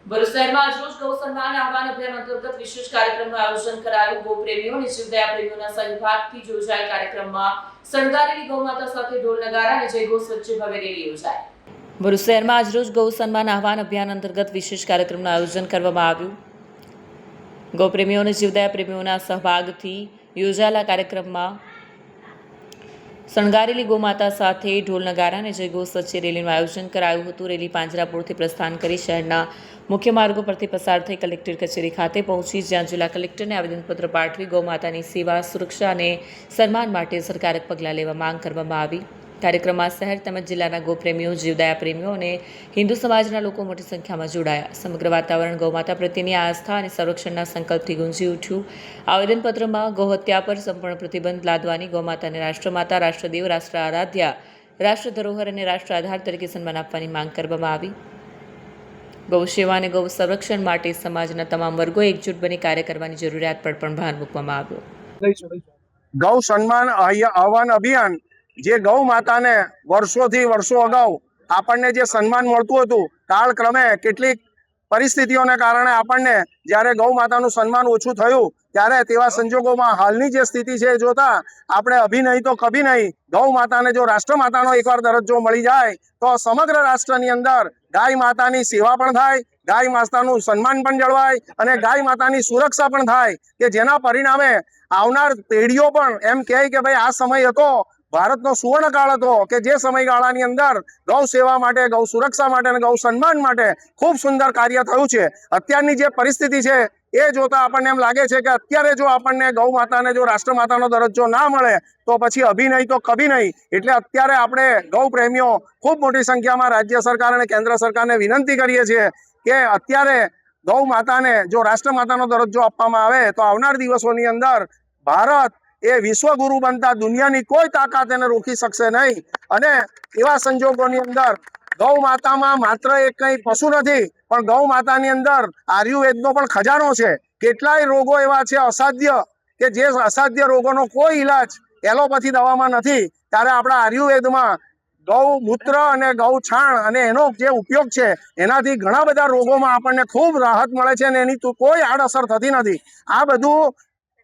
ભરૂચ શહેરમાં આજરોજ ગૌ સન્માન આહવાન અભિયાન અંતર્ગત વિશેષ કાર્યક્રમનું આયોજન કરાયું। ગૌપ્રેમીઓ અને જીવદયા પ્રેમીઓના સહભાગથી યોજાયેલ કાર્યક્રમમાં શણગારેલી ગૌમાતા સાથે ઢોલ નગારા અને જય ઘોષ વચ્ચે ભવ્ય રેલી યોજાઈ। ભરૂચ શહેરમાં આજરોજ ગૌ સન્માન આહવાન અભિયાન અંતર્ગત વિશેષ કાર્યક્રમનું આયોજન કરવામાં આવ્યું। ગૌપ્રેમીઓ અને જીવદયા પ્રેમીઓના સહભાગથી યોજાયેલા કાર્યક્રમમાં શણગારેલી ગૌમાતા સાથે ઢોલ નગારા અને જય ઘોષ વચ્ચે રેલીનું આયોજન કરાયું હતું। રેલી પાંજરાપોળથી પ્રસ્થાન કરી શહેરના મુખ્ય માર્ગો પરથી પસાર થઈ કલેક્ટર કચેરી ખાતે પહોંચી, જ્યાં જિલ્લા કલેક્ટરને આવેદનપત્ર પાઠવી ગૌમાતાની સેવા, સુરક્ષા અને સન્માન માટે અસરકારક પગલાં લેવા માંગ કરવામાં આવી। કાર્યક્રમમાં શહેર તેમજ જિલ્લાના ગૌપ્રેમીઓ, જીવદયા પ્રેમીઓ અને હિન્દુ સમાજના લોકો મોટી સંખ્યામાં જોડાયા। સમગ્ર વાતાવરણ ગૌમાતા પ્રત્યેની આસ્થા અને સંરક્ષણના સંકલ્પથી ગુંજી ઉઠ્યું। આવેદનપત્રમાં ગૌહત્યા પર સંપૂર્ણ પ્રતિબંધ લાદવાની, ગૌમાતાને રાષ્ટ્રમાતા, રાષ્ટ્રદેવ, રાષ્ટ્ર આરાધ્યા, રાષ્ટ્ર ધરોહર અને રાષ્ટ્ર આધાર તરીકે સન્માન આપવાની માંગ કરવામાં આવી। ગૌ સેવા અને ગૌ સંરક્ષણ માટે સમાજના તમામ વર્ગો એકજૂટ બની કાર્ય કરવાની જરૂરિયાત પર પણ ભાર મૂકવામાં આવ્યો। ગૌ સન્માન આહવાન અભિયાન જે ગૌ માતાને વર્ષો અગાઉ આપણને જે સન્માન મળતું હતું, કાળક્રમે કેટલીક પરિસ્થિતિઓને કારણે આપણને જ્યારે ગૌ માતાનું સન્માન ઓછું થયું, ત્યારે તેવા સંજોગોમાં હાલની જે સ્થિતિ છે એ જોતા આપણે અભી નહીં તો કભી નહીં ગૌ માતાને જો રાષ્ટ્રમાતાનો એકવાર દરજ્જો મળી જાય તો સમગ્ર રાષ્ટ્રની અંદર ગાય માતાની સેવા પણ થાય, ગાય માતાનું સન્માન પણ જળવાય અને ગાય માતાની સુરક્ષા પણ થાય, કે જેના પરિણામે આવનાર પેઢીઓ પણ એમ કહે કે ભાઈ આ સમય હતો, ભારતનો સુવર્ણકાળ હતો, કે જે સમયગાળાની અંદર ગૌ સેવા માટે, ગૌ સુરક્ષા માટે અને ગૌ સન્માન માટે ખૂબ સુંદર કાર્ય થયું છે। અત્યારની જે પરિસ્થિતિ છે એ જોતા આપણને એમ લાગે છે કે અત્યારે જો આપણને ગૌ માતાને જો રાષ્ટ્રમાતાનો દરજ્જો ના મળે તો પછી અભી નહીં તો કભી નહીં। એટલે અત્યારે આપણે ગૌ પ્રેમીઓ ખૂબ મોટી સંખ્યામાં રાજ્ય સરકાર અને કેન્દ્ર સરકારને વિનંતી કરીએ છીએ કે અત્યારે ગૌ માતાને જો રાષ્ટ્રમાતાનો દરજ્જો આપવામાં આવે તો આવનાર દિવસોની અંદર ભારત એ વિશ્વગુરુ બનતા દુનિયાની કોઈ તાકાત એને રોકી શકશે નહીં। અને એવા સંજોગોની અંદર ગૌ માતામાં માત્ર એક કંઈ પશુ નથી, પણ ગૌ માતાની અંદર આયુર્વેદનો પણ ખજાનો છે। કેટલાય રોગો એવા છે અસાધ્ય, કે જે અસાધ્ય રોગોનો કોઈ ઈલાજ એલોપેથી દવામાં નથી, ત્યારે આપણા આયુર્વેદમાં ગૌમૂત્ર અને ગૌ છાણ અને એનો જે ઉપયોગ છે એનાથી ઘણા બધા રોગોમાં આપણને ખૂબ રાહત મળે છે અને એની કોઈ આડઅસર થતી નથી। આ બધું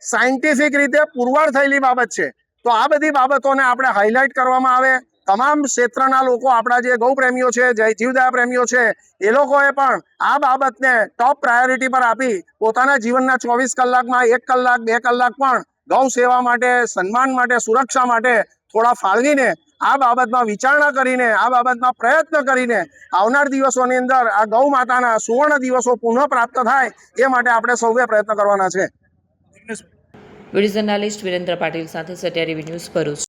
સાયન્ટિફિક રીતે પુરવાર થયેલી બાબત છે। તો આ બધી બાબતોને આપણે હાઇલાઇટ કરવામાં આવે, તમામ ક્ષેત્રના લોકો, આપણા જે ગૌ પ્રેમીઓ છે, જીવદયા પ્રેમીઓ છે, એ લોકોએ પણ આ બાબતને ટોપ પ્રાયોરિટી પર આપી પોતાના જીવનના 24 કલાકમાં 1 કલાક 2 કલાક પણ ગૌ સેવા માટે, સન્માન માટે, સુરક્ષા માટે થોડા ફાળવીને આ બાબતમાં વિચારણા કરીને, આ બાબતમાં પ્રયત્ન કરીને આવનાર દિવસોની અંદર આ ગૌ માતાના સુવર્ણ દિવસો પુનઃ પ્રાપ્ત થાય એ માટે આપણે સૌએ પ્રયત્ન કરવાના છે। વિડીયો જર્નાલિસ્ટ વિરેન્દ્ર પાટીલ સાથે સત્યા ટીવી ન્યૂઝ ભરૂચ।